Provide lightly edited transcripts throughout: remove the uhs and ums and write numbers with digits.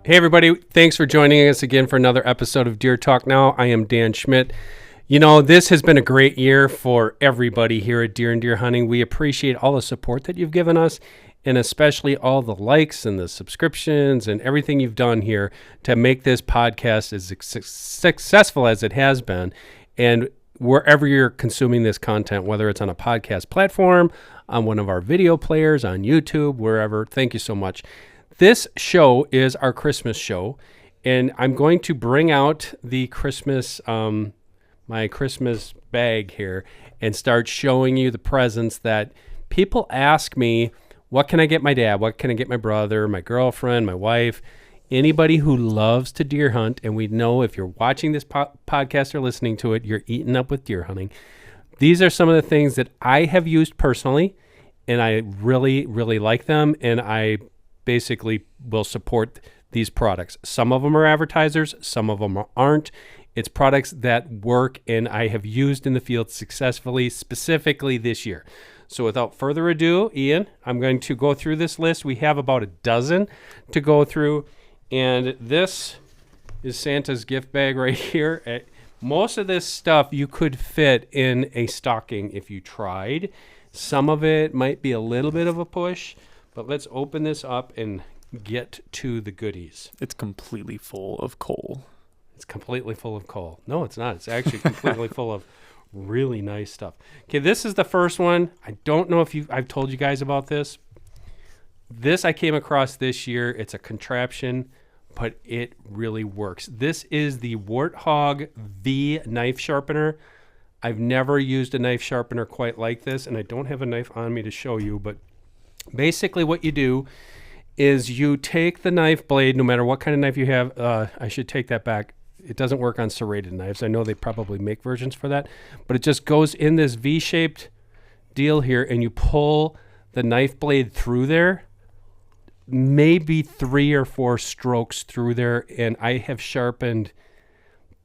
Hey, everybody. Thanks for joining us again for another episode of Deer Talk Now. I am Dan Schmidt. You know, this has been a great year for everybody here at Deer and Deer Hunting. We appreciate all the support that you've given us, and especially all the likes and the subscriptions and everything you've done here to make this podcast as successful as it has been. And wherever you're consuming this content, whether it's on a podcast platform, on one of our video players, on YouTube, wherever, thank you so much. This show is our Christmas show, and I'm going to bring out the Christmas, my Christmas bag here, and start showing you the presents that people ask me, what can I get my dad? What can I get my brother, my girlfriend, my wife, anybody who loves to deer hunt? And we know if you're watching this podcast or listening to it, you're eating up with deer hunting. These are some of the things that I have used personally, and I really, really like them, and I basically will support these products. Some of them are advertisers, some of them aren't. It's products that work and I have used in the field successfully, specifically this year. So without further ado, Ian, I'm going to go through this list. We have about a dozen to go through, and this is Santa's gift bag right here. Most of this stuff you could fit in a stocking if you tried. Some of it might be a little bit of a push, but let's open this up and get to the goodies. It's completely full of coal. It's completely full of coal. No, it's not. It's actually completely full of really nice stuff. Okay, this is the first one. I don't know if I've told you guys about this. This I came across this year. It's a contraption, but it really works. This is the Warthog V knife sharpener. I've never used a knife sharpener quite like this, and I don't have a knife on me to show you, but basically what you do is you take the knife blade, no matter what kind of knife you have. I should take that back. It doesn't work on serrated knives. I know they probably make versions for that, but it just goes in this V-shaped deal here, and you pull the knife blade through there, maybe 3 or 4 strokes through there, and I have sharpened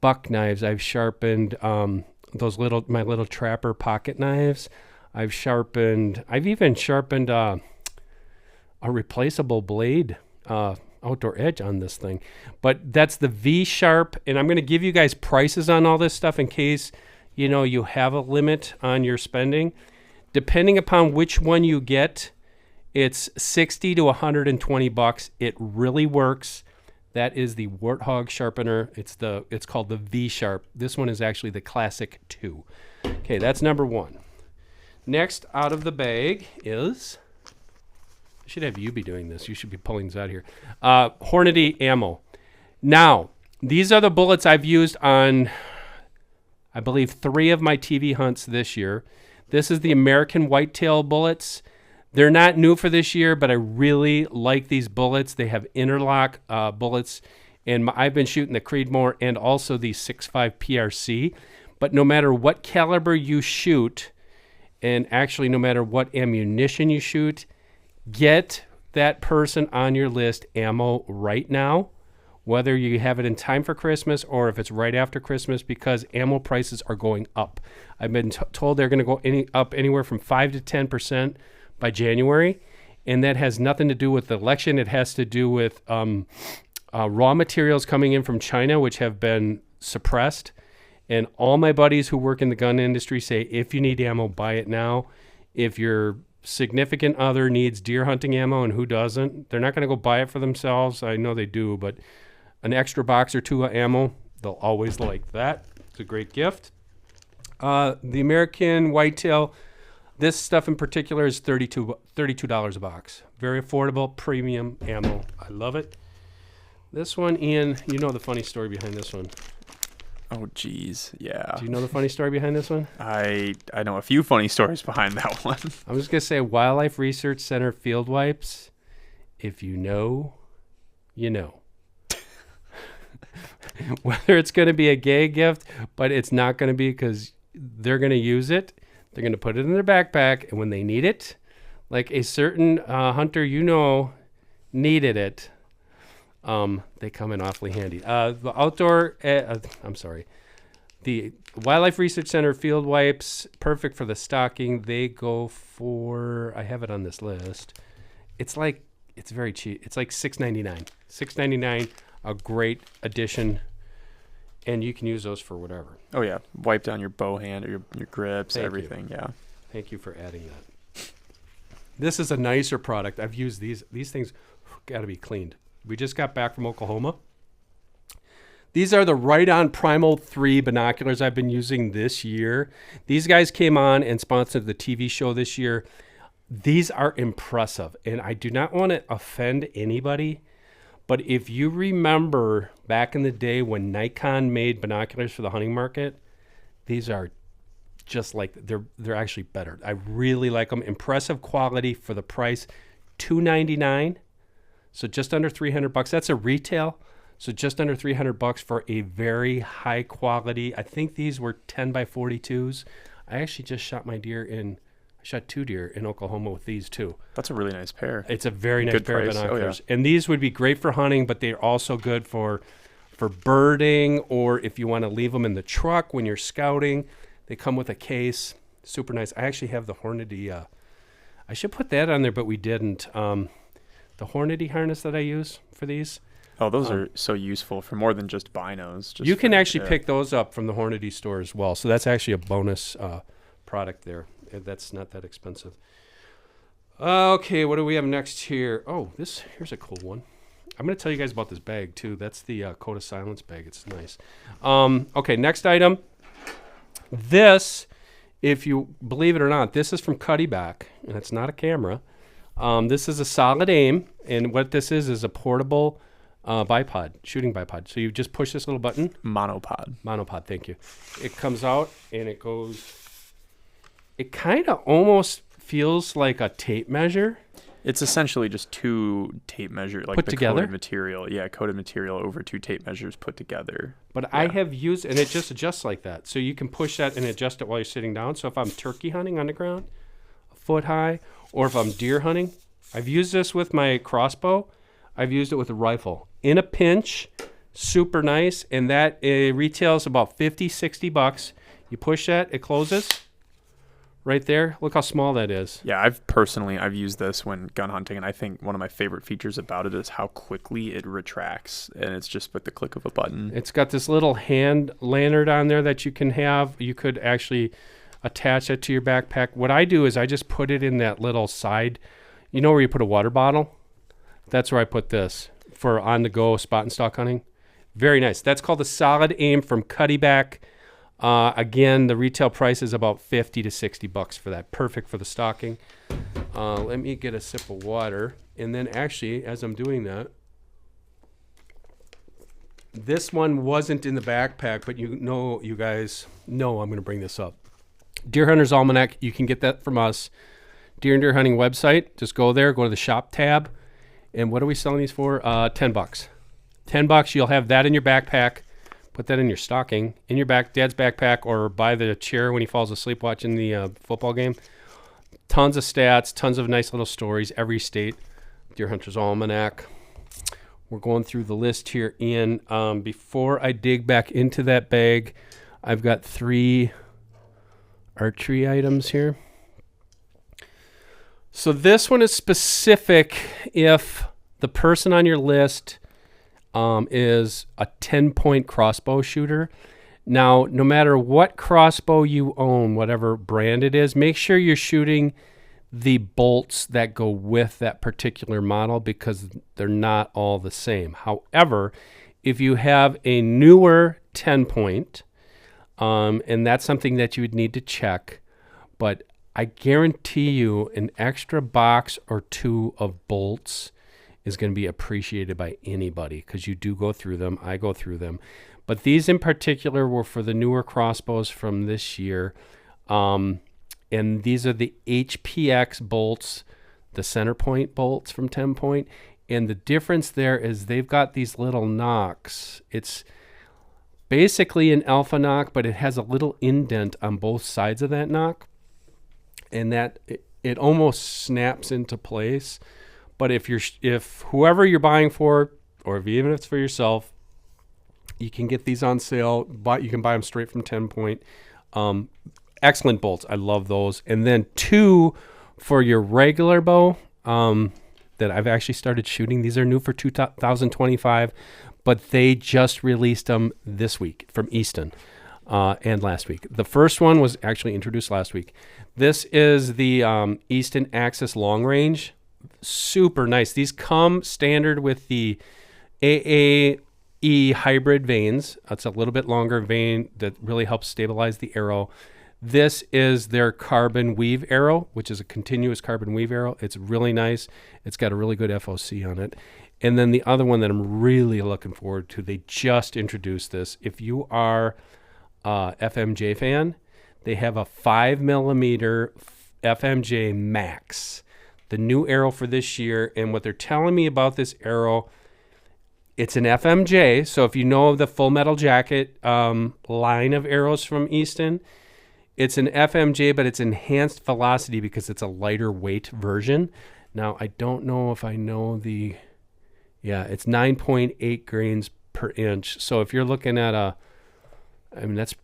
buck knives. I've sharpened my little trapper pocket knives. I've even sharpened a replaceable blade, outdoor edge on this thing. But that's the V-Sharp, and I'm going to give you guys prices on all this stuff in case, you have a limit on your spending. Depending upon which one you get, it's $60 to $120. It really works. That is the Warthog sharpener. It's called the V-Sharp. This one is actually the Classic 2. Okay, that's number one. Next out of the bag is, I should have you be doing this. You should be pulling this out here. Hornady ammo. Now, these are the bullets I've used on, I believe, 3 of my TV hunts this year. This is the American whitetail bullets. They're not new for this year, but I really like these bullets. They have interlock bullets, and I've been shooting the Creedmoor and also the 6.5 PRC. But no matter what caliber you shoot, and actually no matter what ammunition you shoot, get that person on your list ammo right now, whether you have it in time for Christmas or if it's right after Christmas, because ammo prices are going up. I've been told they're going to go up anywhere from 5 to 10% by January, and that has nothing to do with the election. It has to do with raw materials coming in from China, which have been suppressed. And all my buddies who work in the gun industry say, if you need ammo, buy it now. If your significant other needs deer hunting ammo, and who doesn't, they're not going to go buy it for themselves. I know they do, but an extra box or 2 of ammo, they'll always like that. It's a great gift. The American whitetail, this stuff in particular is $32 a box. Very affordable, premium ammo. I love it. This one, Ian, you know the funny story behind this one. Oh, geez. Yeah. Do you know the funny story behind this one? I know a few funny stories behind that one. I'm just going to say Wildlife Research Center field wipes. If you know, you know. Whether it's going to be a gay gift, but it's not going to be, because they're going to use it. They're going to put it in their backpack, and when they need it, like a certain hunter needed it, they come in awfully handy. The Wildlife Research Center field wipes, perfect for the stocking. They go for, I have it on this list. It's like it's very cheap. It's like $6.99. $6.99, a great addition, and you can use those for whatever. Oh yeah, wipe down your bow hand or your grips, Thank everything. Yeah. Thank you for adding that. This is a nicer product. I've used these. These things got to be cleaned. We just got back from Oklahoma. These are the Right On Primal 3 binoculars I've been using this year. These guys came on and sponsored the TV show this year. These are impressive, and I do not want to offend anybody, but if you remember back in the day when Nikon made binoculars for the hunting market, these are just like, they're actually better. I really like them. Impressive quality for the price, $299, so just under $300. That's a retail. So just under $300 for a very high quality. I think these were 10 by 42s. I actually just shot shot 2 deer in Oklahoma with these too. That's a really nice pair. It's a very nice pair of binoculars. Oh, yeah. And these would be great for hunting, but they're also good for birding, or if you want to leave them in the truck when you're scouting. They come with a case. Super nice. I actually have the Hornady. I should put that on there, but we didn't. The Hornady harness that I use for these. Oh, those are so useful for more than just binos. You can actually pick those up from the Hornady store as well. So that's actually a bonus product there. That's not that expensive. Okay, what do we have next here? Oh, here's a cool one. I'm going to tell you guys about this bag too. That's the Code of Silence bag. It's nice. Okay, next item. This, if you believe it or not, this is from Cuddyback, and it's not a camera. This is a Solid Aim, and what this is a portable bipod, shooting bipod. So you just push this little button. Monopod, thank you. It comes out and it goes, it kind of almost feels like a tape measure. It's essentially just 2 tape measures, like put together? coated material. Yeah, coated material over 2 tape measures put together. But yeah. I have used, and it just adjusts like that. So you can push that and adjust it while you're sitting down. So if I'm turkey hunting on the ground, a foot high, or if I'm deer hunting, I've used this with my crossbow. I've used it with a rifle. In a pinch, super nice, and that retails about $50-$60. You push that, it closes right there. Look how small that is. Yeah, I've used this when gun hunting, and I think one of my favorite features about it is how quickly it retracts, and it's just with the click of a button. It's got this little hand lanyard on there that you can have. You could actually attach it to your backpack. What I do is I just put it in that little side, you know where you put a water bottle? That's where I put this for on-the-go spot and stalk hunting. Very nice. That's called the Solid Aim from Cuddyback. Again, the retail price is about $50 to $60 for that. Perfect for the stalking. Let me get a sip of water. And then actually, as I'm doing that, this one wasn't in the backpack, but you guys know I'm going to bring this up. Deer Hunter's Almanac, you can get that from us. Deer and Deer Hunting website. Just go there, go to the shop tab. And what are we selling these for? $10. $10, you'll have that in your backpack. Put that in your stocking, in your dad's backpack, or by the chair when he falls asleep watching the football game. Tons of stats, tons of nice little stories. Every state, Deer Hunter's Almanac. We're going through the list here, Ian. Before I dig back into that bag, I've got 3 archery items here. So this one is specific if the person on your list is a 10-point crossbow shooter. Now, no matter what crossbow you own, whatever brand it is, make sure you're shooting the bolts that go with that particular model because they're not all the same. However, if you have a newer 10-point, and that's something that you would need to check, but I guarantee you an extra box or 2 of bolts is going to be appreciated by anybody because you do go through them. I go through them. But these in particular were for the newer crossbows from this year. And these are the HPX bolts, the center point bolts from 10 point. And the difference there is they've got these little nocks. It's basically an alpha knock, but it has a little indent on both sides of that knock. And that it almost snaps into place. But if whoever you're buying for, or even if it's for yourself, you can get these on sale. But you can buy them straight from 10 point. Excellent bolts. I love those. And then 2 for your regular bow. that I've actually started shooting. These are new for 2025, but they just released them this week from Easton and last week. The first one was actually introduced last week. This is the Easton Axis Long Range. Super nice. These come standard with the AAE hybrid vanes. It's a little bit longer vane that really helps stabilize the arrow. This is their carbon weave arrow, which is a continuous carbon weave arrow. It's really nice. It's got a really good FOC on it. And then the other one that I'm really looking forward to, they just introduced this. If you are a FMJ fan, they have a 5mm FMJ Max, the new arrow for this year. And what they're telling me about this arrow, it's an FMJ. So if you know the Full Metal Jacket line of arrows from Easton, it's an FMJ, but it's enhanced velocity because it's a lighter weight version. Now, I don't know if I know the... Yeah, it's 9.8 grains per inch. So if you're looking at that's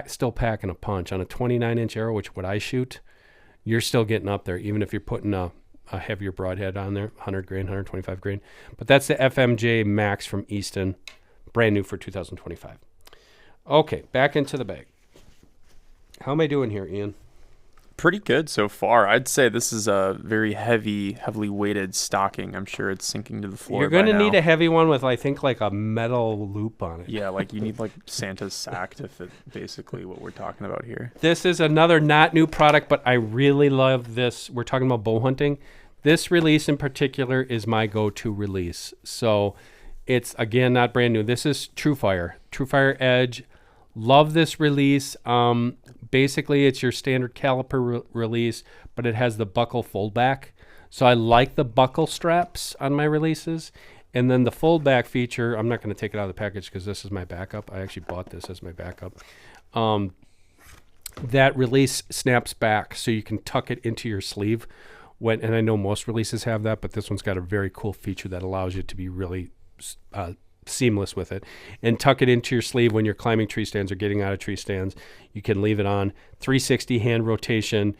still packing a punch. On a 29-inch arrow, which what I shoot, you're still getting up there, even if you're putting a heavier broadhead on there, 100 grain, 125 grain. But that's the FMJ Max from Easton, brand new for 2025. Okay, back into the bag. How am I doing here, Ian? Pretty good so far. I'd say this is a very heavily weighted stocking. I'm sure it's sinking to the floor. You're going to need a heavy one with, I think, like a metal loop on it. Yeah, like you need like Santa's sack to fit basically what we're talking about here. This is another not new product, but I really love this. We're talking about bow hunting. This release in particular is my go-to release. So it's, again, not brand new. This is TrueFire Edge. Love this release. Basically, it's your standard caliper release, but it has the buckle fold back. So I like the buckle straps on my releases. And then the fold back feature, I'm not going to take it out of the package because this is my backup. I actually bought this as my backup. That release snaps back so you can tuck it into your sleeve. And I know most releases have that, but this one's got a very cool feature that allows you to be really seamless with it, and tuck it into your sleeve when you're climbing tree stands or getting out of tree stands. You can leave it on 360 hand rotation,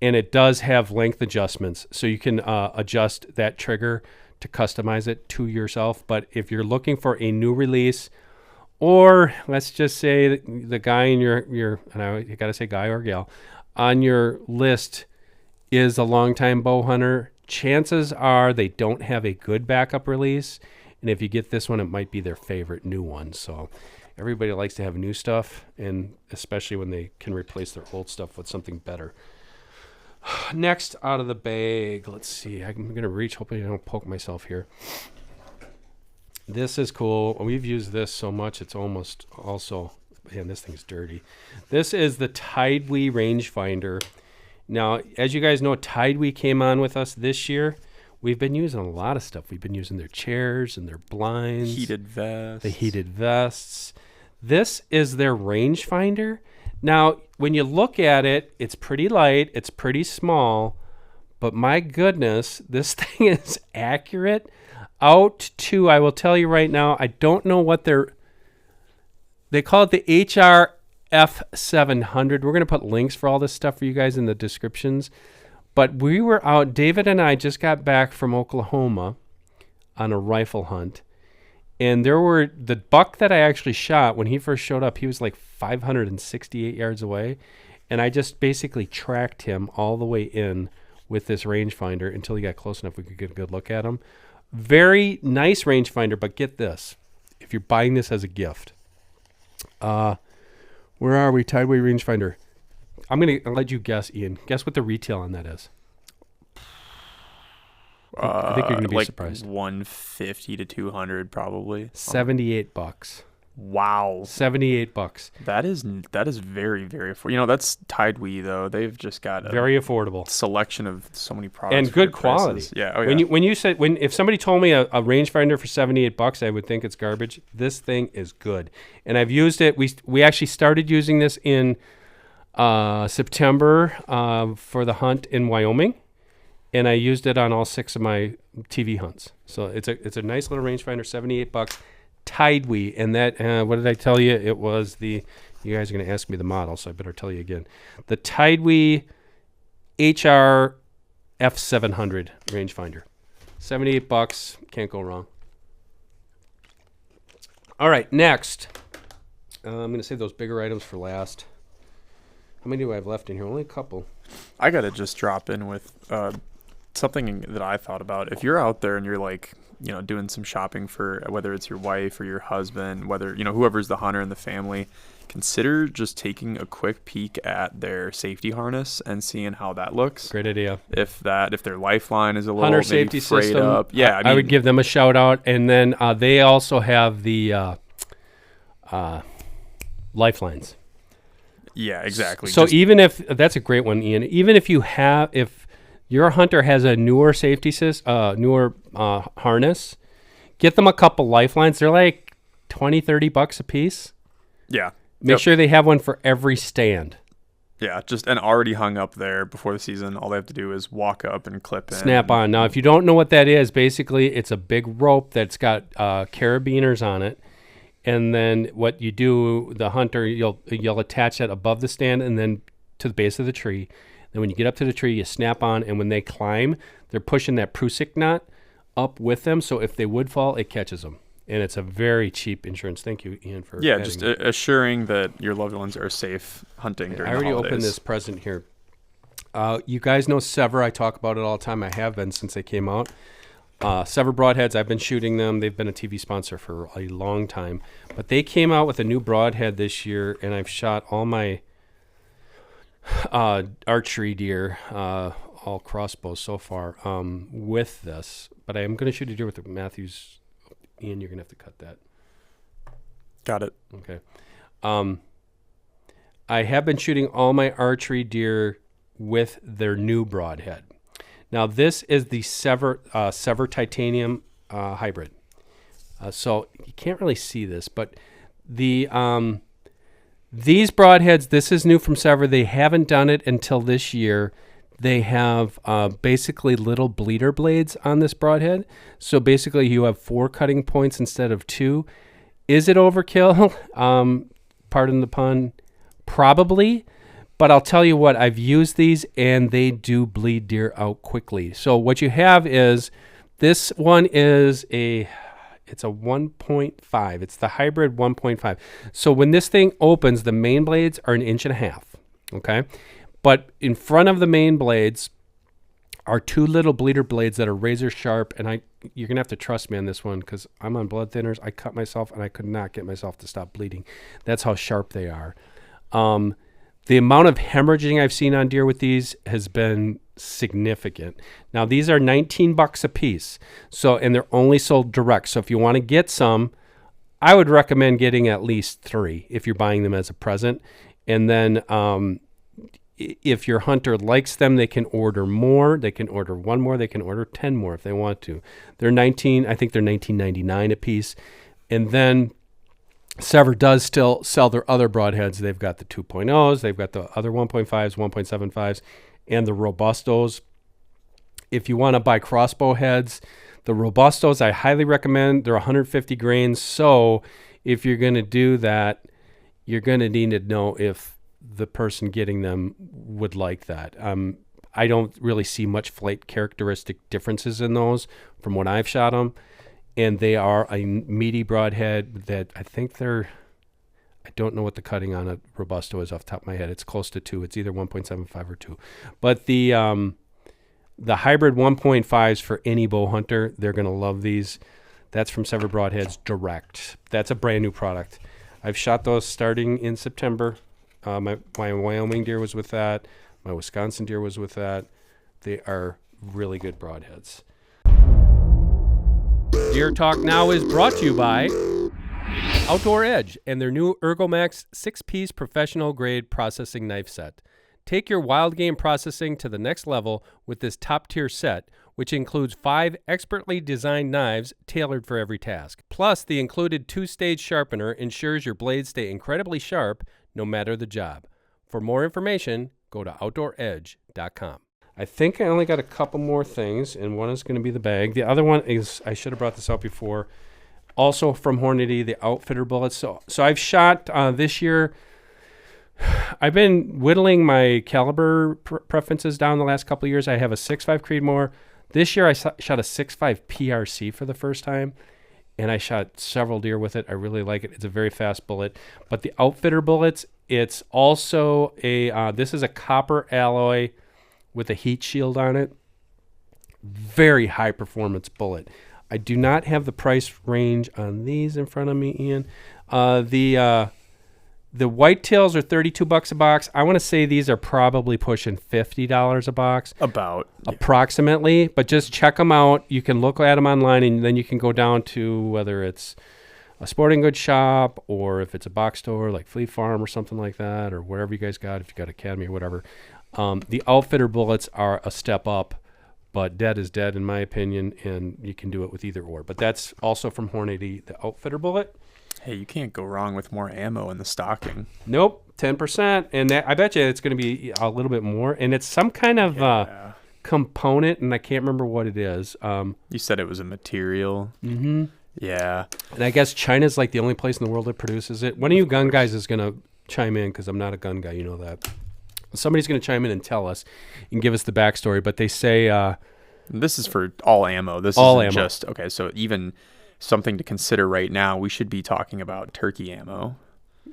and it does have length adjustments, so you can adjust that trigger to customize it to yourself. But if you're looking for a new release, or let's just say the guy in your and I gotta say guy or gal on your list is a longtime bow hunter, chances are they don't have a good backup release. And if you get this one, it might be their favorite new one. So everybody likes to have new stuff, and especially when they can replace their old stuff with something better. Next out of the bag, let's see. I'm going to reach. Hopefully I don't poke myself here. This is cool. We've used this so much. It's almost also, man, this thing's dirty. This is the Tidewee Rangefinder. Now, as you guys know, Tidewee came on with us this year. We've been using a lot of stuff. We've been using their chairs and their blinds. Heated vests. The heated vests. This is their rangefinder. Now, when you look at it, it's pretty light. It's pretty small. But my goodness, this thing is accurate. Out to, I will tell you right now, I don't know what they call it the HRF700. We're going to put links for all this stuff for you guys in the descriptions. But we were out, David and I just got back from Oklahoma on a rifle hunt. And the buck that I actually shot, when he first showed up, he was like 568 yards away. And I just basically tracked him all the way in with this rangefinder until he got close enough we could get a good look at him. Very nice rangefinder, but get this. If you're buying this as a gift. Where are we? Tideway rangefinder. I'm going to let you guess, Ian. Guess what the retail on that is. I think you're going to be like surprised. 150 to 200 probably. $78. Wow. $78. That is very, very affordable. That's Tidewee though. They've just got a very affordable selection of so many products and good quality. Prices. Yeah. Oh, yeah. If somebody told me a rangefinder for $78, I would think it's garbage. This thing is good, and I've used it. We actually started using this in September for the hunt in Wyoming, and I used it on all 6 of my TV hunts. So it's a nice little rangefinder, $78. Tidewee, and that what did I tell you? It was you guys are going to ask me the model, so I better tell you again. The Tidewee HRF700 rangefinder. $78. Can't go wrong. All right, next. I'm going to save those bigger items for last. How many do I have left in here? Only a couple. I got to just drop in with something that I thought about. If you're out there and you're like, doing some shopping for whether it's your wife or your husband, whether, whoever's the hunter in the family, consider just taking a quick peek at their safety harness and seeing how that looks. Great idea. If their lifeline is a little hunter maybe safety frayed system up. Yeah, I would give them a shout out. And then they also have the Lifelines. Yeah, exactly. So even if that's a great one, Ian, even if your hunter has a newer safety newer harness, get them a couple Lifelines. They're like $20-$30 a piece. Yeah. Make sure they have one for every stand. Yeah, and already hung up there before the season. All they have to do is walk up and clip in. Snap on. Now, if you don't know what that is, basically it's a big rope that's got carabiners on it. And then what you do, the hunter, you'll attach that above the stand and then to the base of the tree. Then when you get up to the tree, you snap on, and when they climb, they're pushing that Prusik knot up with them. So if they would fall, it catches them. And it's a very cheap insurance. Thank you, Ian, for just assuring that your loved ones are safe hunting during the holidays. I already opened this present here. You guys know Sever. I talk about it all the time. I have been since they came out. Sever Broadheads, I've been shooting them. They've been a TV sponsor for a long time. But they came out with a new Broadhead this year, and I've shot all my archery deer, all crossbows so far, with this. But I am going to shoot a deer with the Matthews. Ian, you're going to have to cut that. Got it. Okay. I have been shooting all my archery deer with their new Broadhead. Now, this is the Sever Titanium hybrid. So you can't really see this, but these Broadheads, this is new from Sever. They haven't done it until this year. They have basically little bleeder blades on this Broadhead. So basically you have 4 cutting points instead of 2. Is it overkill? Pardon the pun. Probably. But I'll tell you what, I've used these and they do bleed deer out quickly. So what you have is, this one is it's a 1.5. It's the hybrid 1.5. So when this thing opens, the main blades are 1.5 inches. Okay? But in front of the main blades are 2 little bleeder blades that are razor sharp. And you're going to have to trust me on this one because I'm on blood thinners. I cut myself and I could not get myself to stop bleeding. That's how sharp they are. The amount of hemorrhaging I've seen on deer with these has been significant. Now, these are $19 a piece. And they're only sold direct. So if you want to get some, I would recommend getting at least 3 if you're buying them as a present. And then if your hunter likes them, they can order more. They can order 1 more. They can order 10 more if they want to. I think they're $19.99 a piece. And then Sever does still sell their other Broadheads. They've got the 2.0s. They've got the other 1.5s, 1.75s, and the Robustos. If you want to buy crossbow heads, the Robustos I highly recommend. They're 150 grains. So if you're going to do that, you're going to need to know if the person getting them would like that. I don't really see much flight characteristic differences in those from when I've shot them. And they are a meaty Broadhead that I don't know what the cutting on a Robusto is off the top of my head. It's close to 2. It's either 1.75 or 2. But the hybrid 1.5s for any bow hunter, they're going to love these. That's from Sever Broadheads direct. That's a brand new product. I've shot those starting in September. My Wyoming deer was with that. My Wisconsin deer was with that. They are really good Broadheads. Deer Talk Now is brought to you by Outdoor Edge and their new Ergomax 6-piece professional grade processing knife set. Take your wild game processing to the next level with this top-tier set, which includes 5 expertly designed knives tailored for every task. Plus, the included 2-stage sharpener ensures your blades stay incredibly sharp no matter the job. For more information, go to OutdoorEdge.com. I think I only got a couple more things, and one is going to be the bag. The other one is, I should have brought this out before, also from Hornady, the Outfitter bullets. So I've shot this year. I've been whittling my caliber preferences down the last couple of years. I have a 6.5 Creedmoor, This year I shot a 6.5 PRC for the first time, and I shot several deer with it. I really like it. It's a very fast bullet. But the Outfitter bullets, it's also this is a copper alloy with a heat shield on it. Very high performance bullet. I do not have the price range on these in front of me, Ian. The whitetails are $32 a box. I want to say these are probably pushing $50 a box. Approximately, but just check them out. You can look at them online, and then you can go down to whether it's a sporting goods shop or if it's a box store like Fleet Farm or something like that, or wherever you guys got, if you got Academy or whatever. The Outfitter bullets are a step up, but dead is dead in my opinion, and you can do it with either or. But that's also from Hornady, the Outfitter bullet. Hey, you can't go wrong with more ammo in the stocking. Nope, 10%. And I bet you it's going to be a little bit more. And it's some kind of component, and I can't remember what it is. You said it was a material. Mm-hmm. Yeah. And I guess China's like the only place in the world that produces it. One of you gun guys is going to chime in, because I'm not a gun guy, you know that. Somebody's going to chime in and tell us and give us the backstory. But they say... this is for all ammo. This all isn't ammo. Just... Okay, so even... something to consider right now, we should be talking about turkey ammo.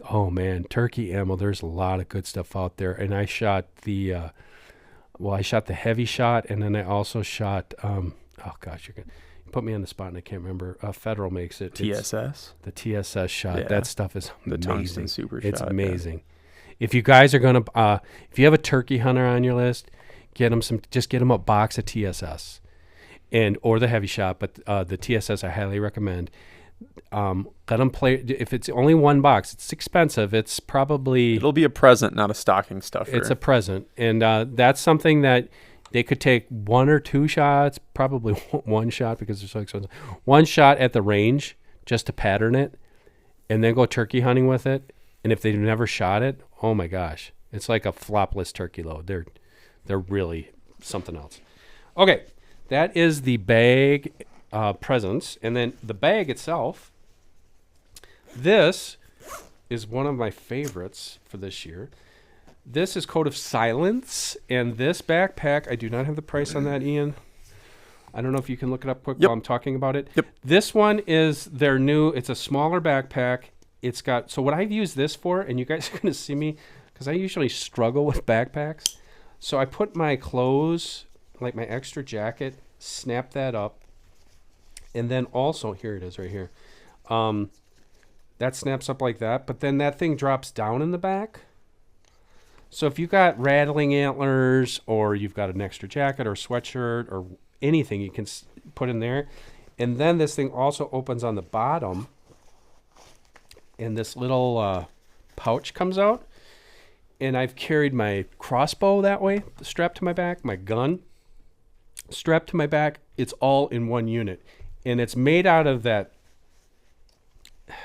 Oh man, turkey ammo. There's a lot of good stuff out there. And I shot the heavy shot, and then I also shot, oh gosh, you put me on the spot and I can't remember. Federal makes it. TSS? The TSS shot. Yeah. That stuff is amazing. The tungsten super shot. It's amazing. Yeah. If you guys are going to, if you have a turkey hunter on your list, just get them a box of TSS. Or the heavy shot, but the TSS I highly recommend. Let them play. If it's only one box, it's expensive. It's probably... It'll be a present, not a stocking stuffer. It's a present. And that's something that they could take one or two shots, probably one shot because they're so expensive. One shot at the range just to pattern it, and then go turkey hunting with it. And if they've never shot it, oh my gosh. It's like a flopless turkey load. They're really something else. Okay. That is the bag presents. And then the bag itself, this is one of my favorites for this year. This is Code of Silence. And this backpack, I do not have the price on that, Ian. I don't know if you can look it up quick while I'm talking about it. Yep. This one is their new, it's a smaller backpack. It's got, so what I've used this for, and you guys are going to see me, because I usually struggle with backpacks. So I put my clothes... like my extra jacket, snap that up, and then also, here it is right here, that snaps up like that, but then that thing drops down in the back. So if you got rattling antlers, or you've got an extra jacket or sweatshirt or anything, you can put in there. And then this thing also opens on the bottom, and this little pouch comes out, and I've carried my crossbow that way, strapped to my back, my gun strapped to my back. It's all in one unit, and it's made out of that,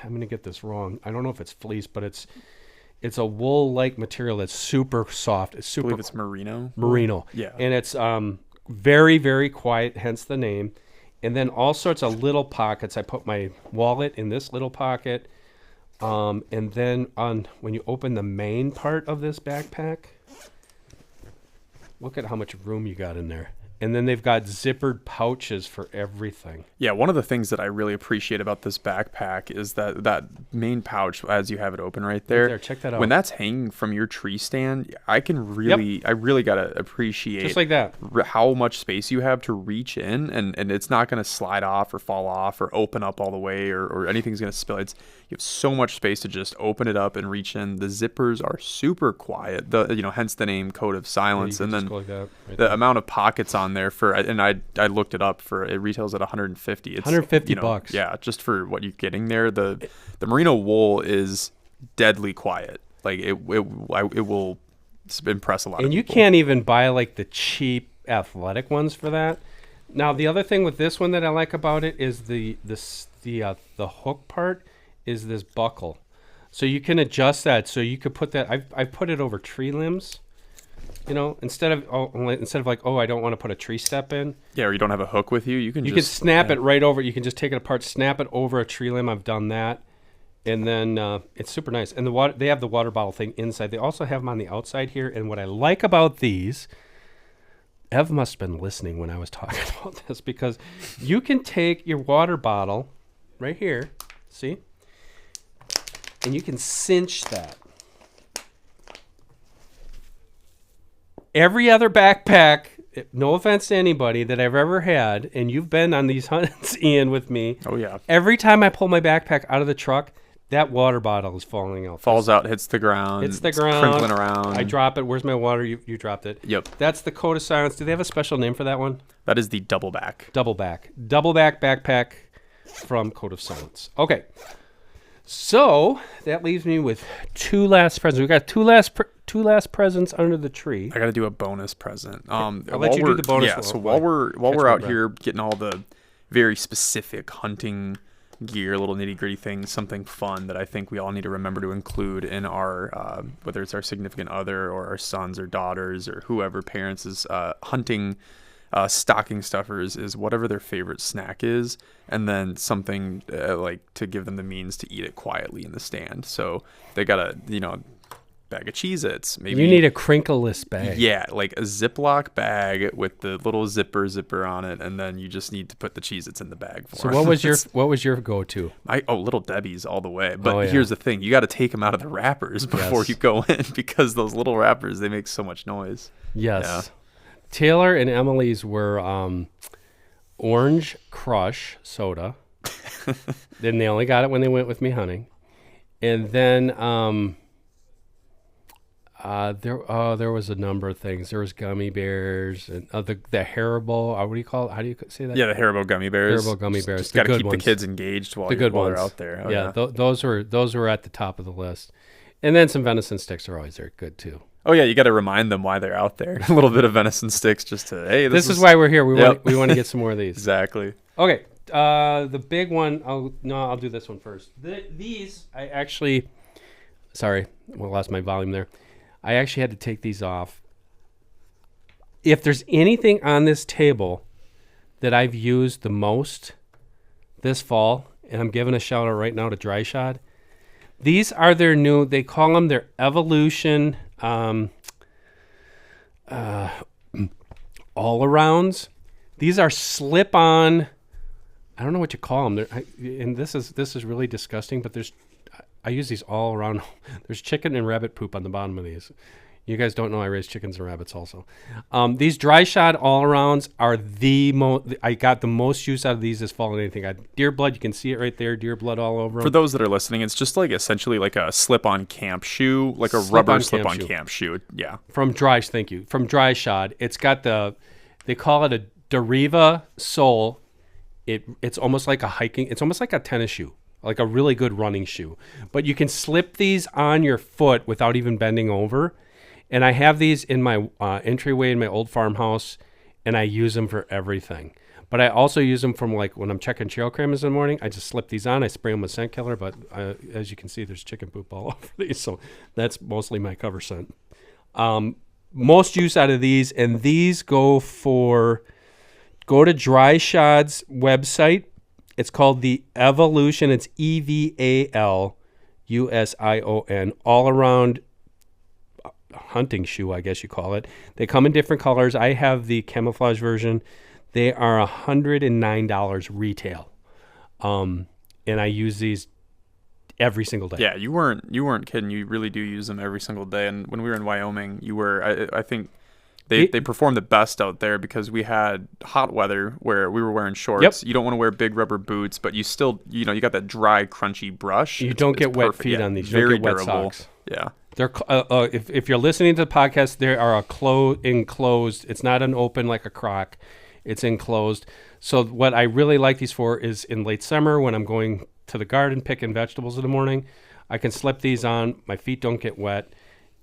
I'm going to get this wrong, I don't know if it's fleece, but it's a wool like material that's super soft. It's super, I believe it's merino. Yeah. And it's very, very quiet, hence the name. And then all sorts of little pockets. I put my wallet in this little pocket, and then when you open the main part of this backpack, look at how much room you got in there. And then they've got zippered pouches for everything. Yeah, one of the things that I really appreciate about this backpack is that main pouch, as you have it open right there. Check that out. When that's hanging from your tree stand, I really got to appreciate just like that how much space you have to reach in, and it's not going to slide off or fall off or open up all the way or anything's going to spill. You have so much space to just open it up and reach in. The zippers are super quiet. Hence the name Code of Silence. Yeah, and then like that right the there. amount of pockets on there I looked it up for, it retails at $150. It's $150. Yeah, just for what you're getting there. The merino wool is deadly quiet. Like it will impress a lot of people. And you can't even buy like the cheap athletic ones for that. Now the other thing with this one that I like about it is the hook part is this buckle, so you can adjust that. So you could put that. I put it over tree limbs. Instead of I don't want to put a tree step in. Yeah, or you don't have a hook with you. You can snap it right over. You can just take it apart, snap it over a tree limb. I've done that, and then it's super nice. And they have the water bottle thing inside. They also have them on the outside here. And what I like about these, Ev must have been listening when I was talking about this, because you can take your water bottle right here, see, and you can cinch that. Every other backpack, no offense to anybody that I've ever had, and you've been on these hunts, Ian, with me. Oh, yeah. Every time I pull my backpack out of the truck, that water bottle is falling out. Falls out, hits the ground. Hits the ground. Crinkling around. I drop it. Where's my water? You dropped it. Yep. That's the Code of Silence. Do they have a special name for that one? That is the double back. Double back backpack from Code of Silence. Okay. So that leaves me with two last presents. We got two last presents under the tree. I got to do a bonus present. I'll let you do the bonus. Yeah. So while we're out here getting all the very specific hunting gear, little nitty gritty things, something fun that I think we all need to remember to include in our, whether it's our significant other or our sons or daughters or whoever parents is hunting stocking stuffers, is whatever their favorite snack is, and then something like to give them the means to eat it quietly in the stand. So they got a bag of Cheez-Its. Maybe you need a crinkleless bag. Yeah, like a Ziploc bag with the little zipper on it, and then you just need to put the Cheez-Its in the bag for them. So what was your go-to? Little Debbie's all the way. But here's the thing: you got to take them out of the wrappers before you go in, because those little wrappers, they make so much noise. Yes. Yeah. Taylor and Emily's were Orange Crush soda. Then they only got it when they went with me hunting, and then there was a number of things. There was gummy bears and the Haribo. What do you call it? How do you say that? Yeah, the Haribo gummy bears. Haribo gummy bears. Just got to keep the kids engaged while they're out there. Those were at the top of the list, and then some venison sticks are always there. Good too. Oh yeah, you got to remind them why they're out there. A little bit of venison sticks, just to this is why we're here. We want to get some more of these. Exactly. Okay. The big one. I'll do this one first. These I actually. Sorry, I lost my volume there. I actually had to take these off. If there's anything on this table that I've used the most this fall, and I'm giving a shout out right now to Dry Shot, these are their new, they call them their Evolution AllArounds. These are slip-on, I don't know what you call them. And this is really disgusting, but I use these all around. There's chicken and rabbit poop on the bottom of these. You guys don't know I raise chickens and rabbits also. These Dry Shot All-Arounds are I got the most use out of these this fall than anything. Deer blood, you can see it right there. Deer blood all over them. For those that are listening, it's just like essentially like a slip-on camp shoe, like a rubber slip-on camp shoe. Yeah. From Dry Shot. It's got they call it a Deriva sole. It's almost like it's almost like a tennis shoe. Like a really good running shoe. But you can slip these on your foot without even bending over. And I have these in my entryway in my old farmhouse, and I use them for everything. But I also use them from like when I'm checking trail cameras in the morning. I just slip these on. I spray them with scent killer, but as you can see, there's chicken poop all over these. So that's mostly my cover scent. Most use out of these, and these go to Dry Shot's website. It's called the Evolution. It's EVALUSION, all around hunting shoe, I guess you call it. They come in different colors. I have the camouflage version. They are $109 retail. And I use these every single day. Yeah, you weren't kidding. You really do use them every single day. And when we were in Wyoming, you were, I think they performed the best out there because we had hot weather where we were wearing shorts. Yep. You don't want to wear big rubber boots, but you still, you got that dry, crunchy brush. You don't get wet feet on these. You very don't get wet durable. socks. Yeah. They're if you're listening to the podcast, they are enclosed. It's not an open like a crock. It's enclosed. So what I really like these for is in late summer when I'm going to the garden picking vegetables in the morning, I can slip these on. My feet don't get wet,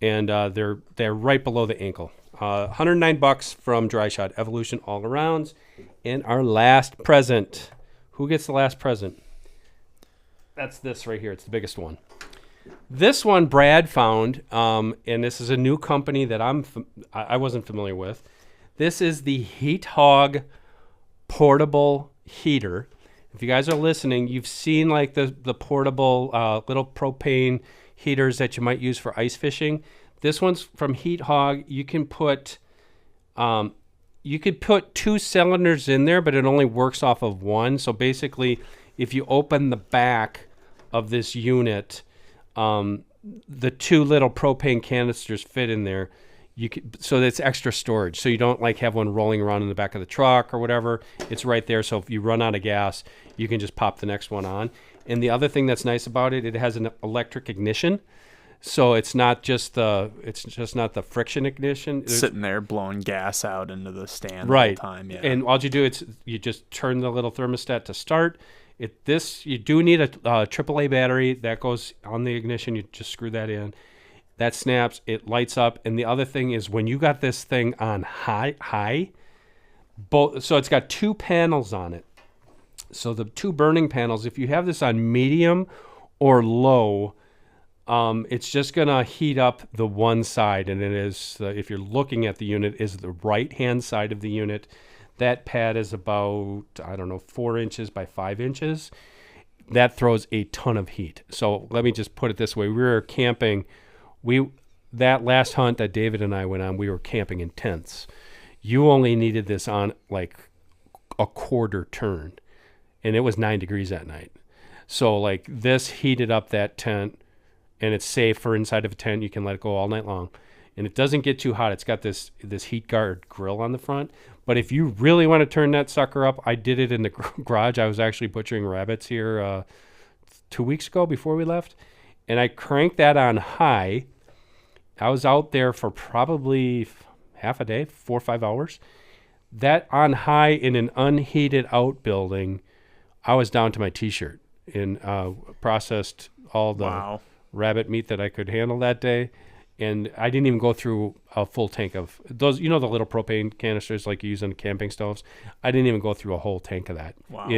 and they're right below the ankle. $109 from Dry Shot, Evolution All-Arounds. And our last present. Who gets the last present? That's this right here. It's the biggest one. This one Brad found, and this is a new company that I wasn't familiar with. This is the Heat Hog portable heater. If you guys are listening, you've seen like the portable little propane heaters that you might use for ice fishing. This one's from Heat Hog. You can put you could put 2 cylinders in there, but it only works off of one. So basically, if you open the back of this unit, the 2 little propane canisters fit in there. So it's extra storage. So you don't like have one rolling around in the back of the truck or whatever. It's right there. So if you run out of gas, you can just pop the next one on. And the other thing that's nice about it, it has an electric ignition. So it's not just not the friction ignition. Sitting there blowing gas out into the stand right. the whole time. Yeah. And all you do, you just turn the little thermostat to start. You do need a AAA battery that goes on the ignition. You just screw that in. That snaps, it lights up. And the other thing is when you got this thing on high, so it's got 2 panels on it. So the 2 burning panels, if you have this on medium or low, it's just going to heat up the one side. And it is, if you're looking at the unit, is the right-hand side of the unit. That pad is about, 4 inches by 5 inches. That throws a ton of heat. So let me just put it this way. We were camping. That last hunt that David and I went on, we were camping in tents. You only needed this on like a quarter turn, and it was 9 degrees that night. So like this heated up that tent, and it's safe for inside of a tent. You can let it go all night long, and it doesn't get too hot. It's got this heat guard grill on the front. But if you really want to turn that sucker up, I did it in the garage. I was actually butchering rabbits here 2 weeks ago before we left, and I cranked that on high. I was out there for probably half a day, 4 or 5 hours. That on high in an unheated outbuilding, I was down to my T-shirt and processed all the rabbit meat that I could handle that day. And I didn't even go through a full tank of those, the little propane canisters like you use on camping stoves. I didn't even go through a whole tank of that. Wow.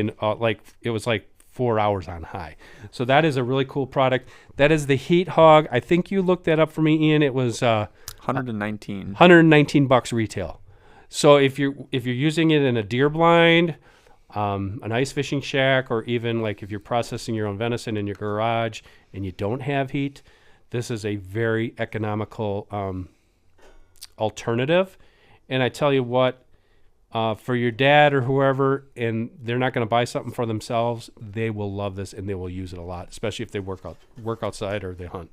It was like 4 hours on high. So that is a really cool product. That is the Heat Hog. I think you looked that up for me, Ian. It was $119 retail. So if you're using it in a deer blind, an ice fishing shack, or even like if you're processing your own venison in your garage and you don't have heat, this is a very economical alternative. And I tell you what, for your dad or whoever, and they're not going to buy something for themselves, they will love this and they will use it a lot, especially if they work outside or they hunt.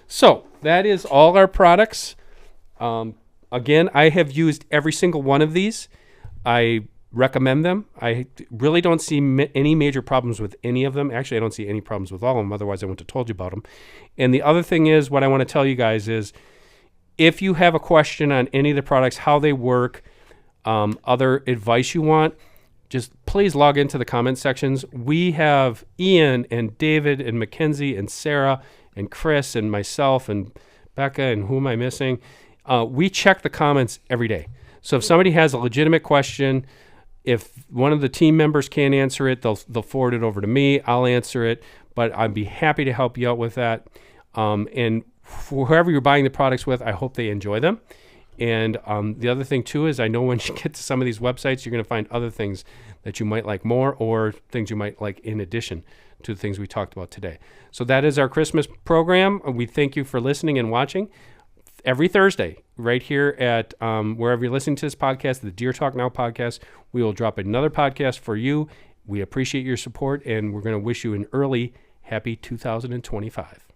So that is all our products. Again, I have used every single one of these. I recommend them. I really don't see any major problems with any of them. Actually, I don't see any problems with all of them. Otherwise, I wouldn't have told you about them. And the other thing is, what I want to tell you guys is, if you have a question on any of the products, how they work, other advice you want, just please log into the comment sections. We have Ian and David and Mackenzie and Sarah and Chris and myself and Becca and who am I missing? We check the comments every day. So if somebody has a legitimate question, if one of the team members can't answer it, they'll forward it over to me. I'll answer it, but I'd be happy to help you out with that. And for whoever you're buying the products with, I hope they enjoy them. And the other thing, too, is I know when you get to some of these websites, you're going to find other things that you might like more or things you might like in addition to the things we talked about today. So that is our Christmas program. We thank you for listening and watching. Every Thursday, right here at wherever you're listening to this podcast, the Deer Talk Now podcast, we will drop another podcast for you. We appreciate your support, and we're going to wish you an early, happy 2025.